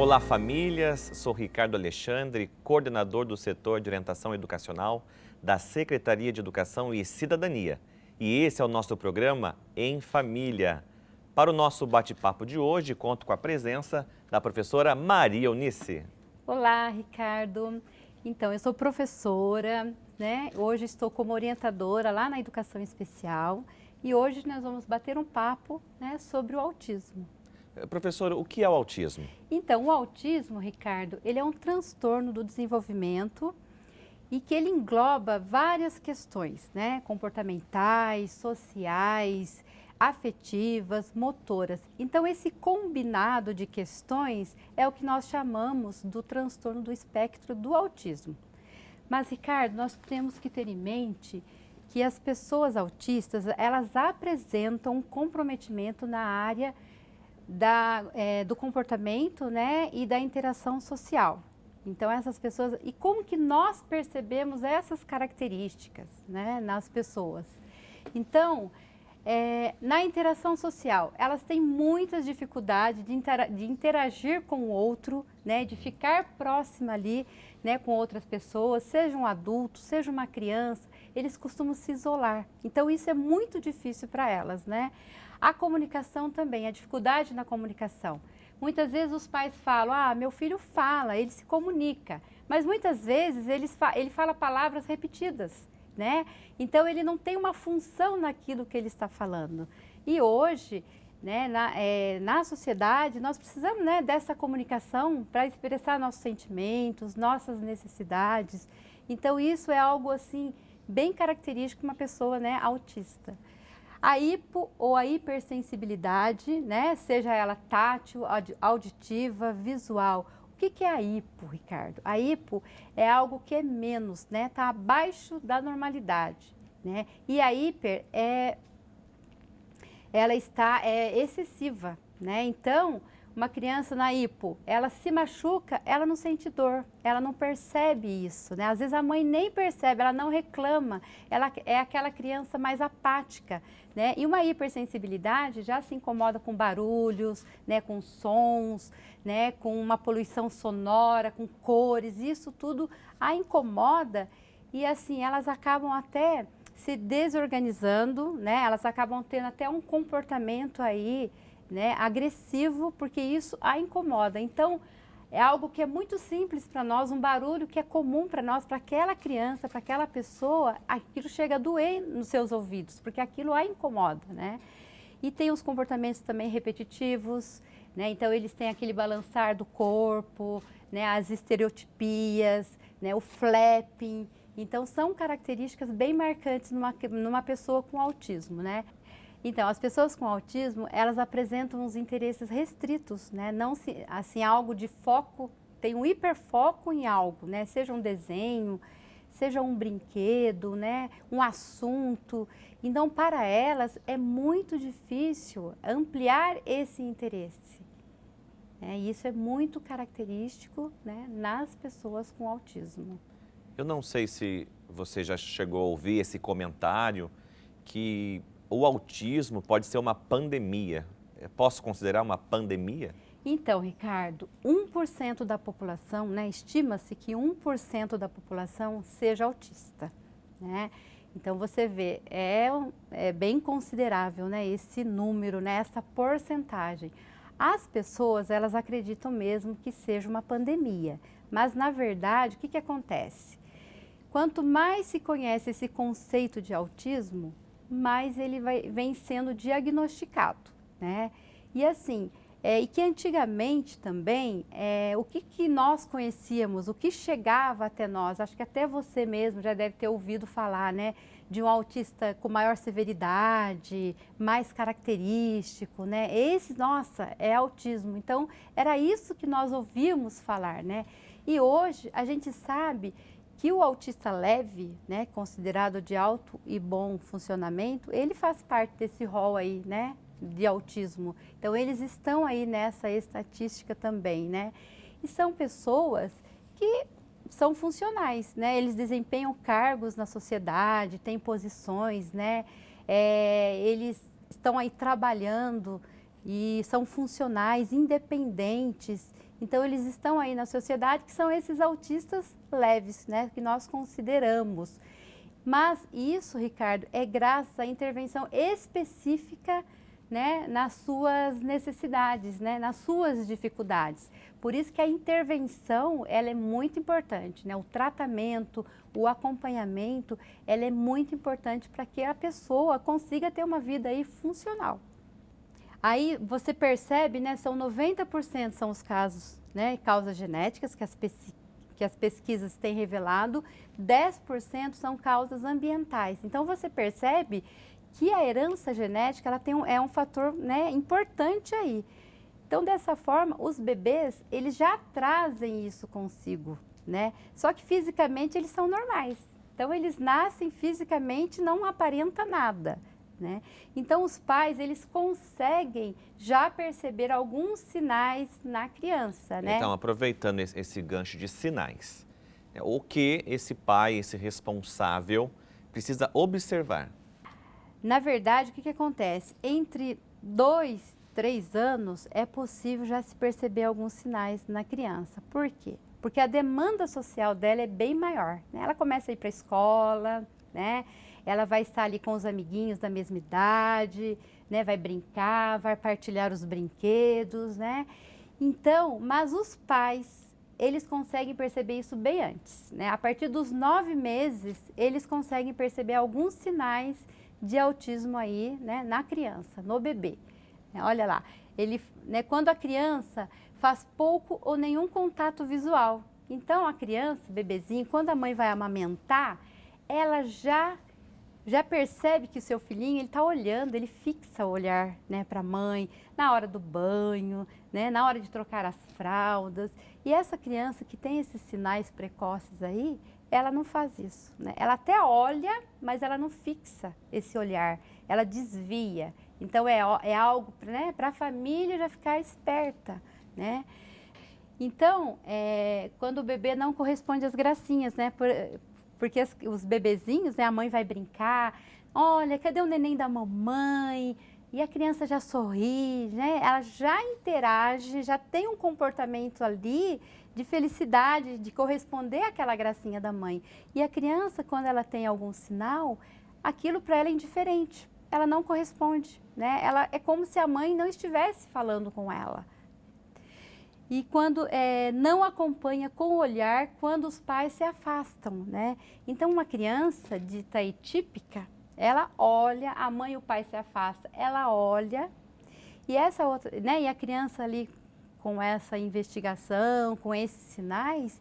Olá, famílias. Sou Ricardo Alexandre, coordenador do setor de orientação educacional da Secretaria de Educação e Cidadania. E esse é o nosso programa Em Família. Para o nosso bate-papo de hoje, conto com a presença da professora Maria Eunice. Olá, Ricardo. Então, eu sou professora, né? Hoje estou como orientadora lá na Educação Especial e hoje nós vamos bater um papo, né, sobre o autismo. Professora, o que é o autismo? Então, o autismo, Ricardo, ele é um transtorno do desenvolvimento e que ele engloba várias questões, né? Comportamentais, sociais, afetivas, motoras. Então, esse combinado de questões é o que nós chamamos do transtorno do espectro do autismo. Mas, Ricardo, nós temos que ter em mente que as pessoas autistas, elas apresentam um comprometimento na área do comportamento, né, e da interação social. Então, essas pessoas... E como que nós percebemos essas características, né, nas pessoas? Então, na interação social, elas têm muitas dificuldades de interagir com o outro, né, de ficar próxima ali, né, com outras pessoas, seja um adulto, seja uma criança, eles costumam se isolar. Então, isso é muito difícil para elas, né? A comunicação também, a dificuldade na comunicação. Muitas vezes os pais falam, meu filho fala, ele se comunica, mas muitas vezes ele fala palavras repetidas, né? Então, ele não tem uma função naquilo que ele está falando. E hoje, né, na sociedade, nós precisamos, né, dessa comunicação para expressar nossos sentimentos, nossas necessidades. Então, isso é algo, assim, bem característico de uma pessoa, né, autista. A hipo ou a hipersensibilidade, né, seja ela tátil, auditiva, visual. O que é a hipo, Ricardo? A hipo é algo que é menos, né, está abaixo da normalidade, né? E a hiper ela está excessiva, né? Então, uma criança na hipo, ela se machuca, ela não sente dor, ela não percebe isso, né? Às vezes a mãe nem percebe, ela não reclama, ela é aquela criança mais apática, né? E uma hipersensibilidade já se incomoda com barulhos, né? Com sons, né? Com uma poluição sonora, com cores, isso tudo a incomoda e assim, elas acabam até se desorganizando, né? Elas acabam tendo até um comportamento aí, né, agressivo, porque isso a incomoda. Então, é algo que é muito simples para nós, um barulho que é comum para nós, para aquela criança, para aquela pessoa, aquilo chega a doer nos seus ouvidos, porque aquilo a incomoda, né? E tem os comportamentos também repetitivos, né? Então, eles têm aquele balançar do corpo, né, as estereotipias, né, o flapping. Então, são características bem marcantes numa pessoa com autismo, né? Então, as pessoas com autismo, elas apresentam uns interesses restritos, né? Não assim, algo de foco, tem um hiperfoco em algo, né? Seja um desenho, seja um brinquedo, né? Um assunto. Então, para elas, é muito difícil ampliar esse interesse. E isso é muito característico, né, nas pessoas com autismo. Eu não sei se você já chegou a ouvir esse comentário que o autismo pode ser uma pandemia. Posso considerar uma pandemia? Então, Ricardo, 1% da população, né, estima-se que 1% da população seja autista, né? Então, você vê, é bem considerável, né, esse número, né, essa porcentagem. As pessoas, elas acreditam mesmo que seja uma pandemia, mas, na verdade, o que acontece? Quanto mais se conhece esse conceito de autismo, mais ele vem sendo diagnosticado, né? E assim, e que antigamente também, o que nós conhecíamos, o que chegava até nós, acho que até você mesmo já deve ter ouvido falar, né? De um autista com maior severidade, mais característico, né? Esse, nossa, é autismo. Então, era isso que nós ouvíamos falar, né? E hoje a gente sabe que o autista leve, né, considerado de alto e bom funcionamento, ele faz parte desse rol aí, né, de autismo. Então, eles estão aí nessa estatística também, né? E são pessoas que são funcionais, né? Eles desempenham cargos na sociedade, têm posições, né? Eles estão aí trabalhando e são funcionais, independentes. Então, eles estão aí na sociedade, que são esses autistas leves, né, que nós consideramos. Mas isso, Ricardo, é graças à intervenção específica, né, nas suas necessidades, né, nas suas dificuldades. Por isso que a intervenção, ela é muito importante, né? O tratamento, o acompanhamento, ela é muito importante para que a pessoa consiga ter uma vida aí funcional. Aí você percebe, né, são 90% são os casos, né, causas genéticas que as pesquisas têm revelado, 10% são causas ambientais. Então você percebe que a herança genética ela é um fator, né, importante aí. Então, dessa forma, os bebês, eles já trazem isso consigo, né? Só que fisicamente eles são normais. Então, eles nascem fisicamente, não aparenta nada, né? Então, os pais, eles conseguem já perceber alguns sinais na criança, né? Então, aproveitando esse gancho de sinais, o que esse pai, esse responsável, precisa observar? Na verdade, o que acontece? Entre 2, 3 anos é possível já se perceber alguns sinais na criança. Por quê? Porque a demanda social dela é bem maior, né? Ela começa a ir para a escola, né? Ela vai estar ali com os amiguinhos da mesma idade, né? Vai brincar, vai partilhar os brinquedos, né? Então, mas os pais, eles conseguem perceber isso bem antes, né? A partir dos 9 meses, eles conseguem perceber alguns sinais de autismo aí, né, na criança, no bebê. Olha lá, né, quando a criança faz pouco ou nenhum contato visual. Então, a criança, bebezinho, quando a mãe vai amamentar, ela já percebe que o seu filhinho, ele está olhando, ele fixa o olhar, né, para a mãe, na hora do banho, né, na hora de trocar as fraldas. E essa criança que tem esses sinais precoces aí, ela não faz isso, né? Ela até olha, mas ela não fixa esse olhar, ela desvia. Então, é algo, né, para a família já ficar esperta, né? Então, quando o bebê não corresponde às gracinhas, né? Porque os bebezinhos, né, a mãe vai brincar, olha, cadê o neném da mamãe? E a criança já sorri, né? Ela já interage, já tem um comportamento ali de felicidade, de corresponder àquela gracinha da mãe. E a criança, quando ela tem algum sinal, aquilo para ela é indiferente, ela não corresponde, né? Ela é como se a mãe não estivesse falando com ela. E quando não acompanha com o olhar, quando os pais se afastam, né? Então, uma criança dita atípica, ela olha, a mãe e o pai se afastam, ela olha, e essa outra, né? E a criança ali com essa investigação, com esses sinais,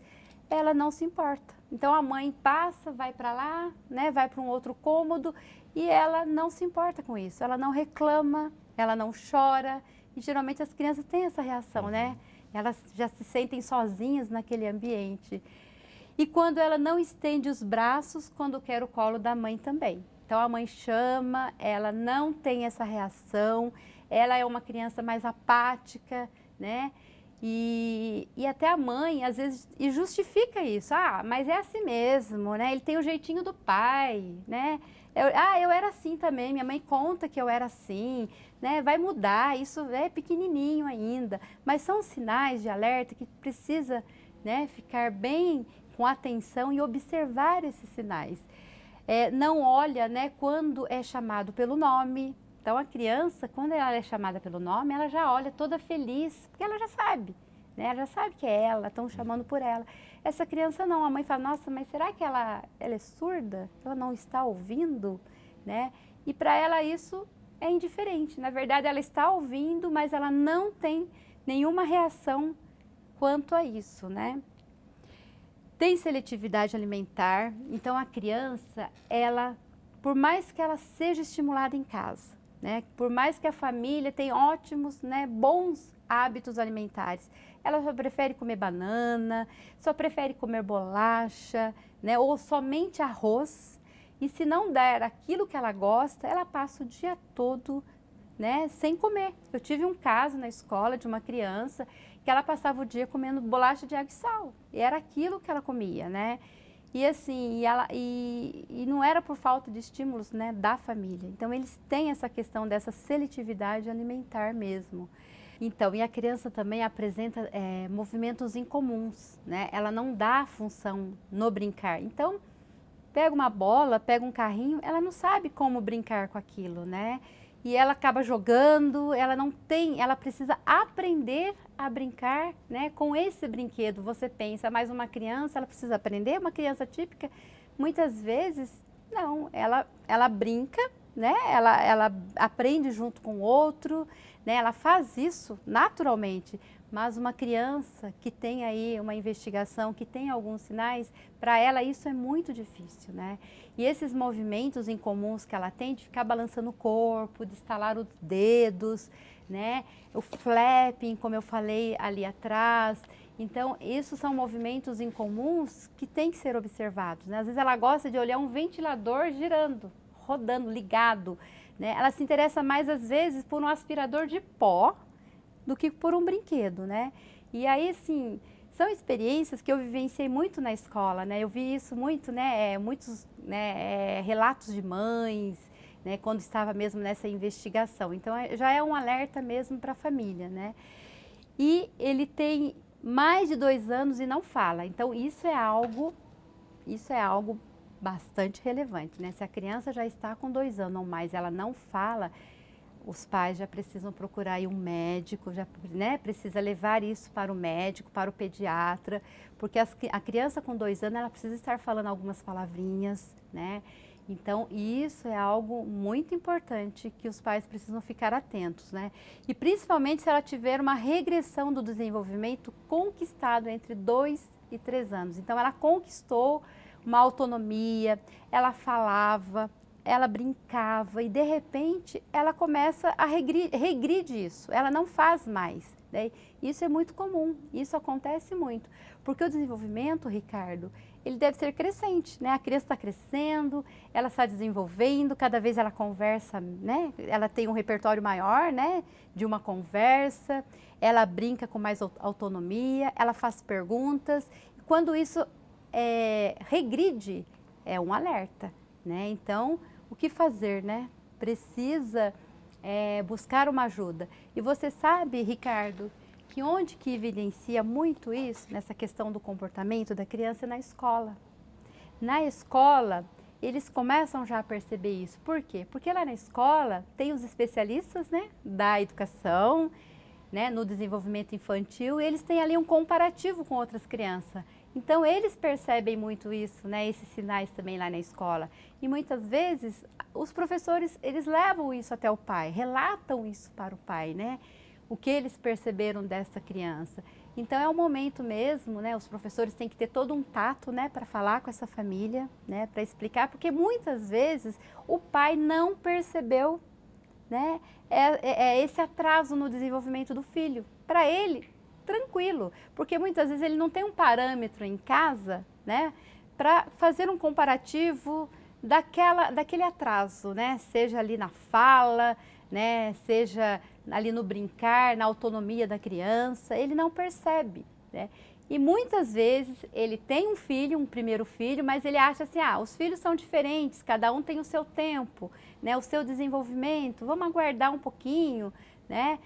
ela não se importa. Então, a mãe passa, vai para lá, né? Vai para um outro cômodo e ela não se importa com isso. Ela não reclama, ela não chora. E geralmente as crianças têm essa reação, né? Elas já se sentem sozinhas naquele ambiente. E quando ela não estende os braços, quando quer o colo da mãe também. Então, a mãe chama, ela não tem essa reação, ela é uma criança mais apática, né? E até a mãe, às vezes, e justifica isso. Ah, mas é assim mesmo, né? Ele tem o jeitinho do pai, né? Eu era assim também, minha mãe conta que eu era assim, né? Vai mudar, isso é pequenininho ainda. Mas são sinais de alerta que precisa, né, ficar bem com atenção e observar esses sinais. Não olha, né, quando é chamado pelo nome. Então, a criança, quando ela é chamada pelo nome, ela já olha toda feliz, porque ela já sabe, né? Ela já sabe que é ela, estão chamando por ela. Essa criança não, a mãe fala, nossa, mas será que ela é surda? Ela não está ouvindo, né? E para ela isso é indiferente. Na verdade, ela está ouvindo, mas ela não tem nenhuma reação quanto a isso, né? Tem seletividade alimentar, então a criança, ela, por mais que ela seja estimulada em casa, né, por mais que a família tenha ótimos, né, bons hábitos alimentares, ela só prefere comer banana, só prefere comer bolacha, né, ou somente arroz, e se não der aquilo que ela gosta, ela passa o dia todo, né, sem comer. Eu tive um caso na escola de uma criança que ela passava o dia comendo bolacha de água e sal, e era aquilo que ela comia, né? E assim, e não era por falta de estímulos, né, da família. Então, eles têm essa questão dessa seletividade alimentar mesmo. Então, e a criança também apresenta movimentos incomuns, né? Ela não dá função no brincar. Então, pega uma bola, pega um carrinho, ela não sabe como brincar com aquilo, né? E ela acaba jogando, ela não tem, ela precisa aprender a brincar, né, com esse brinquedo. Você pensa, mas uma criança, ela precisa aprender, uma criança típica, muitas vezes, não, ela brinca, né, ela aprende junto com o outro, né, ela faz isso naturalmente. Mas uma criança que tem aí uma investigação, que tem alguns sinais, para ela isso é muito difícil, né? E esses movimentos incomuns que ela tem, de ficar balançando o corpo, de estalar os dedos, né? O flapping, como eu falei ali atrás. Então, isso são movimentos incomuns que têm que ser observados, né? Às vezes ela gosta de olhar um ventilador girando, rodando, ligado, né? Ela se interessa mais, às vezes, por um aspirador de pó, do que por um brinquedo, né? E aí, assim, são experiências que eu vivenciei muito na escola, né? Eu vi isso muito, né? Muitos relatos de mães, né? Quando estava mesmo nessa investigação. Então, já é um alerta mesmo para a família, né? E ele tem mais de 2 anos e não fala. Então, isso é algo bastante relevante, né? Se a criança já está com 2 anos ou mais, ela não fala, os pais já precisam procurar aí um médico, já, né, precisa levar isso para o médico, para o pediatra, porque a criança com 2 anos, ela precisa estar falando algumas palavrinhas, né? Então, isso é algo muito importante que os pais precisam ficar atentos, né? E principalmente se ela tiver uma regressão do desenvolvimento conquistado entre 2 e 3 anos. Então, ela conquistou uma autonomia, ela falava, ela brincava e de repente ela começa a regride isso, ela não faz mais, né? Isso é muito comum, isso acontece muito, porque o desenvolvimento, Ricardo, ele deve ser crescente, né? A criança está crescendo, ela está desenvolvendo, cada vez ela conversa, né? Ela tem um repertório maior, né? De uma conversa, ela brinca com mais autonomia, ela faz perguntas, quando isso regride, é um alerta, né? Então, o que fazer, né? Precisa buscar uma ajuda. E você sabe, Ricardo, que onde que evidencia muito isso, nessa questão do comportamento da criança, é na escola. Na escola, eles começam já a perceber isso. Por quê? Porque lá na escola tem os especialistas, né, da educação, né, no desenvolvimento infantil, e eles têm ali um comparativo com outras crianças. Então, eles percebem muito isso, né, esses sinais também lá na escola. E muitas vezes, os professores, eles levam isso até o pai, relatam isso para o pai, né, o que eles perceberam dessa criança. Então, é um momento mesmo, né, os professores têm que ter todo um tato, né, para falar com essa família, né, para explicar, porque muitas vezes o pai não percebeu, né, esse atraso no desenvolvimento do filho. Para ele, tranquilo, porque muitas vezes ele não tem um parâmetro em casa, né, para fazer um comparativo daquele atraso, né, seja ali na fala, né, seja ali no brincar, na autonomia da criança, ele não percebe, né. E muitas vezes ele tem um filho, um primeiro filho, mas ele acha assim, os filhos são diferentes, cada um tem o seu tempo, né, o seu desenvolvimento, vamos aguardar um pouquinho, né.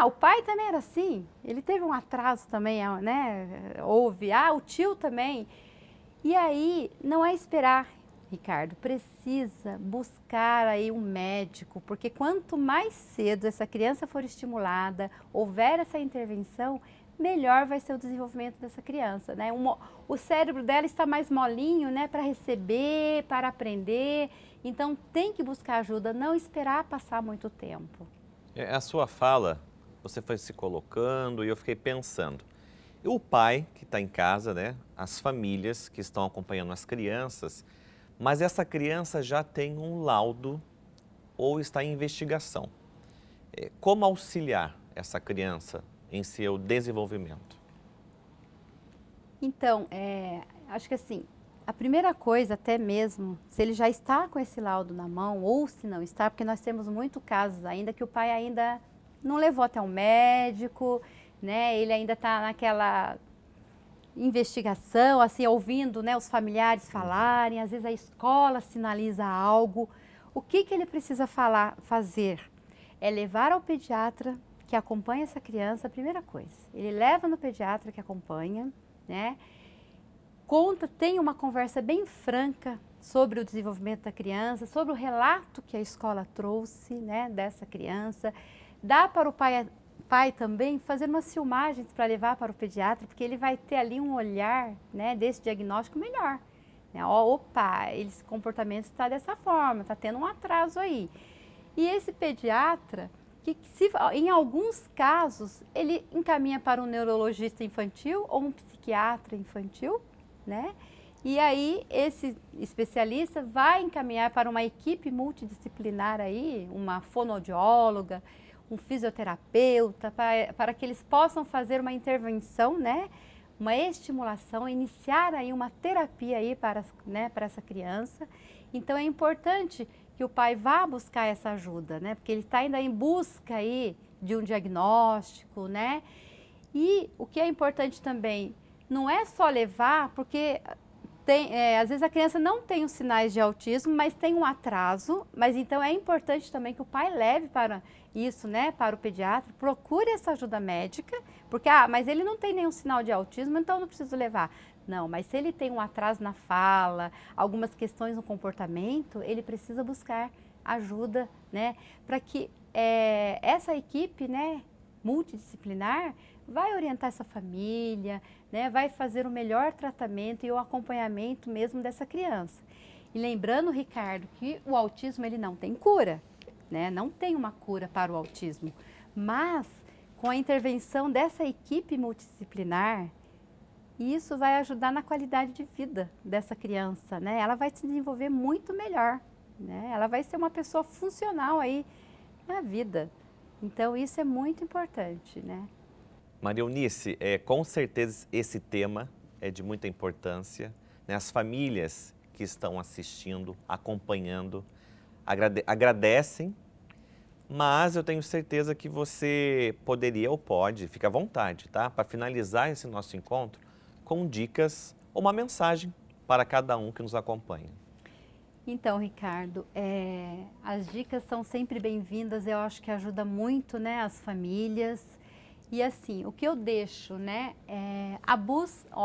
O pai também era assim, ele teve um atraso também, né, houve, o tio também. E aí, não é esperar, Ricardo, precisa buscar aí um médico, porque quanto mais cedo essa criança for estimulada, houver essa intervenção, melhor vai ser o desenvolvimento dessa criança, né? O cérebro dela está mais molinho, né, para receber, para aprender, então tem que buscar ajuda, não esperar passar muito tempo. A sua fala, você foi se colocando e eu fiquei pensando. E o pai que está em casa, né? As famílias que estão acompanhando as crianças, mas essa criança já tem um laudo ou está em investigação. Como auxiliar essa criança em seu desenvolvimento? Então, acho que assim, a primeira coisa, até mesmo, se ele já está com esse laudo na mão ou se não está, porque nós temos muitos casos ainda que o pai ainda não levou até um médico, né? Ele ainda está naquela investigação, assim, ouvindo, né, os familiares falarem, às vezes a escola sinaliza algo. O que ele precisa fazer? É levar ao pediatra que acompanha essa criança, a primeira coisa, ele leva no pediatra que acompanha, né? Tem uma conversa bem franca sobre o desenvolvimento da criança, sobre o relato que a escola trouxe, né, dessa criança. Dá para o pai também fazer umas filmagens para levar para o pediatra, porque ele vai ter ali um olhar, né, desse diagnóstico melhor. Né? Opa, esse comportamento está dessa forma, está tendo um atraso aí. E esse pediatra, em alguns casos, ele encaminha para um neurologista infantil ou um psiquiatra infantil, né? E aí esse especialista vai encaminhar para uma equipe multidisciplinar aí, uma fonoaudióloga, um fisioterapeuta, para que eles possam fazer uma intervenção, né? Uma estimulação, iniciar aí uma terapia aí para essa criança. Então é importante que o pai vá buscar essa ajuda, né? Porque ele está ainda em busca aí de um diagnóstico, né? E o que é importante também, não é só levar, porque às vezes a criança não tem os sinais de autismo, mas tem um atraso, mas então é importante também que o pai leve para isso, né, para o pediatra, procure essa ajuda médica, porque, mas ele não tem nenhum sinal de autismo, então não preciso levar. Não, mas se ele tem um atraso na fala, algumas questões no comportamento, ele precisa buscar ajuda, né, para que essa equipe, né, multidisciplinar vai orientar essa família, né, vai fazer o melhor tratamento e o acompanhamento mesmo dessa criança. E lembrando, Ricardo, que o autismo ele não tem cura, né, não tem uma cura para o autismo, mas com a intervenção dessa equipe multidisciplinar, isso vai ajudar na qualidade de vida dessa criança, né? Ela vai se desenvolver muito melhor, né? Ela vai ser uma pessoa funcional aí na vida. Então, isso é muito importante, né? Maria Eunice, com certeza esse tema é de muita importância, né? As famílias que estão assistindo, acompanhando, agradecem, mas eu tenho certeza que você poderia ou pode, fica à vontade, tá? Para finalizar esse nosso encontro, com dicas ou uma mensagem para cada um que nos acompanha. Então, Ricardo, as dicas são sempre bem-vindas, eu acho que ajuda muito, né, as famílias. E assim, o que eu deixo, né, é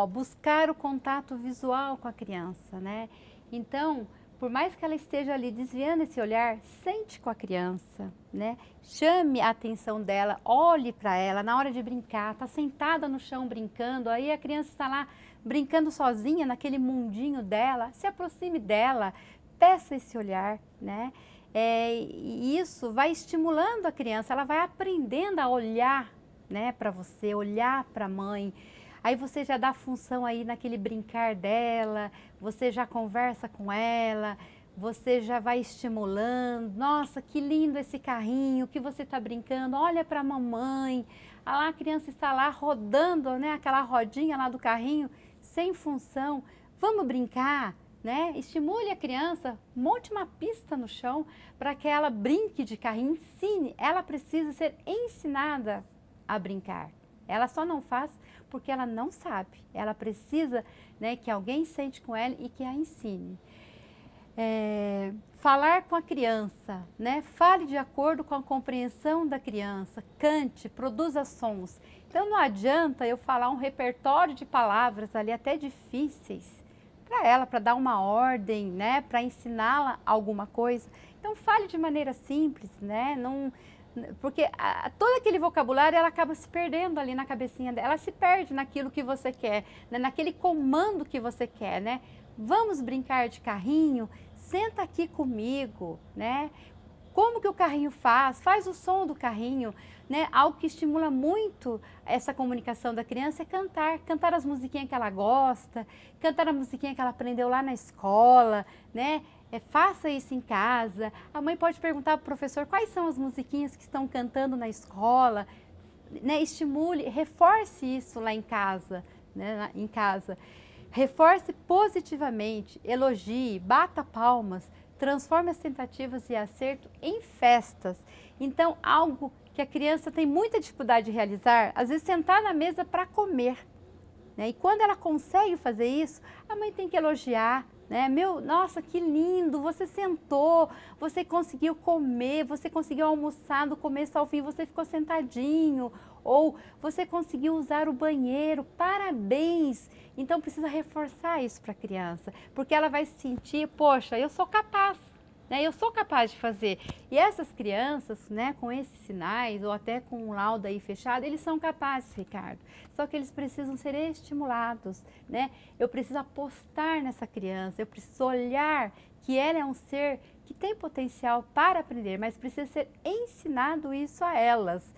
buscar o contato visual com a criança, né? Então, por mais que ela esteja ali desviando esse olhar, sente com a criança, né? Chame a atenção dela, olhe para ela na hora de brincar, está sentada no chão brincando, aí a criança está lá brincando sozinha naquele mundinho dela, se aproxime dela, peça esse olhar, né? E isso vai estimulando a criança, ela vai aprendendo a olhar, né, para você, olhar para a mãe. Aí você já dá função aí naquele brincar dela, você já conversa com ela, você já vai estimulando. Nossa, que lindo esse carrinho, que você está brincando, olha para a mamãe. Lá a criança está lá rodando, né, aquela rodinha lá do carrinho, sem função. Vamos brincar, né? Estimule a criança, monte uma pista no chão para que ela brinque de carrinho, ensine. Ela precisa ser ensinada a brincar. Ela só não faz porque ela não sabe. Ela precisa, né, que alguém sente com ela e que a ensine. Falar com a criança, né? Fale de acordo com a compreensão da criança, cante, produza sons. Então não adianta eu falar um repertório de palavras ali até difíceis para ela, para dar uma ordem, né, para ensiná-la alguma coisa. Então fale de maneira simples, né? Porque todo aquele vocabulário ela acaba se perdendo ali na cabecinha dela, ela se perde naquilo que você quer, né? Naquele comando que você quer, né? Vamos brincar de carrinho? Senta aqui comigo, né? Como que o carrinho faz? Faz o som do carrinho, né? Algo que estimula muito essa comunicação da criança é cantar as musiquinhas que ela gosta, cantar a musiquinha que ela aprendeu lá na escola, né? Faça isso em casa. A mãe pode perguntar para o professor quais são as musiquinhas que estão cantando na escola, né? Estimule, reforce isso lá em casa, né? Em casa. Reforce positivamente, elogie, bata palmas, transforme as tentativas de acerto em festas. Então, algo que a criança tem muita dificuldade de realizar, às vezes sentar na mesa para comer, né? E quando ela consegue fazer isso, a mãe tem que elogiar, né? Nossa, que lindo, você sentou, você conseguiu comer, você conseguiu almoçar do começo ao fim, você ficou sentadinho, ou você conseguiu usar o banheiro, parabéns! Então precisa reforçar isso para a criança, porque ela vai se sentir, poxa, eu sou capaz, né? Eu sou capaz de fazer. E essas crianças, né, com esses sinais, ou até com um laudo aí fechado, eles são capazes, Ricardo. Só que eles precisam ser estimulados, né? Eu preciso apostar nessa criança, eu preciso olhar que ela é um ser que tem potencial para aprender, mas precisa ser ensinado isso a elas.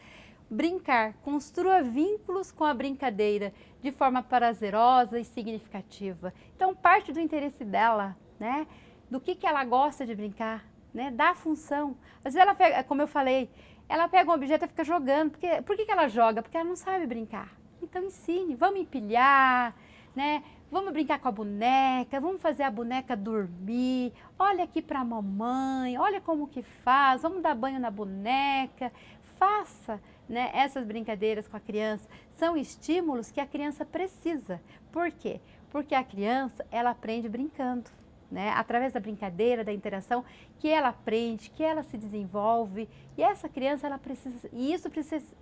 Brincar, construa vínculos com a brincadeira de forma prazerosa e significativa. Então, parte do interesse dela, né? Do que ela gosta de brincar, né? Da função. Às vezes ela pega, como eu falei, ela pega um objeto e fica jogando. Por que ela joga? Porque ela não sabe brincar. Então, ensine, vamos empilhar, né? Vamos brincar com a boneca, vamos fazer a boneca dormir. Olha aqui para a mamãe, olha como que faz, vamos dar banho na boneca. Faça, né, essas brincadeiras com a criança. São estímulos que a criança precisa. Por quê? Porque a criança, ela aprende brincando, né? Através da brincadeira, da interação, que ela aprende, que ela se desenvolve. E essa criança, ela precisa, e isso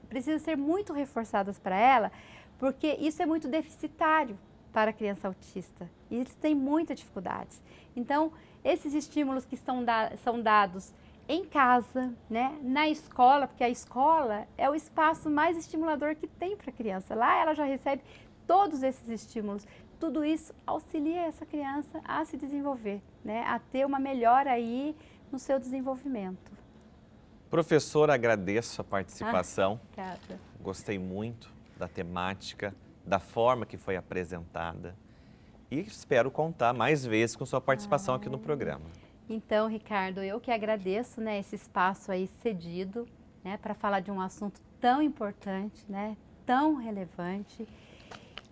precisa ser muito reforçado para ela, porque isso é muito deficitário para a criança autista. E eles têm muitas dificuldades. Então, esses estímulos que são dados em casa, né, na escola, porque a escola é o espaço mais estimulador que tem para a criança. Lá ela já recebe todos esses estímulos. Tudo isso auxilia essa criança a se desenvolver, né, a ter uma melhora aí no seu desenvolvimento. Professora, agradeço a participação. Obrigada. Gostei muito da temática, da forma que foi apresentada e espero contar mais vezes com sua participação aqui no programa. Então, Ricardo, eu que agradeço, né, esse espaço aí cedido, né, para falar de um assunto tão importante, né, tão relevante.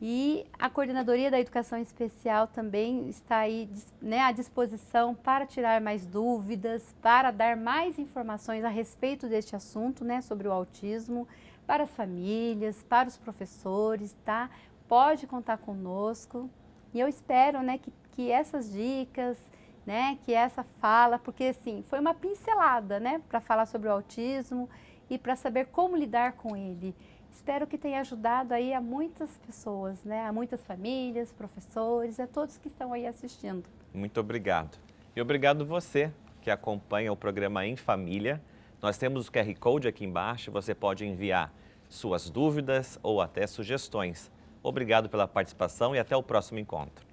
E a Coordenadoria da Educação Especial também está aí, né, à disposição para tirar mais dúvidas, para dar mais informações a respeito deste assunto, né, sobre o autismo, para as famílias, para os professores, tá? Pode contar conosco. E eu espero, né, que essas dicas, né, que essa fala, porque assim, foi uma pincelada, né, para falar sobre o autismo e para saber como lidar com ele. Espero que tenha ajudado aí a muitas pessoas, né, a muitas famílias, professores, a todos que estão aí assistindo. Muito obrigado. E obrigado você que acompanha o programa Em Família. Nós temos o QR Code aqui embaixo, você pode enviar suas dúvidas ou até sugestões. Obrigado pela participação e até o próximo encontro.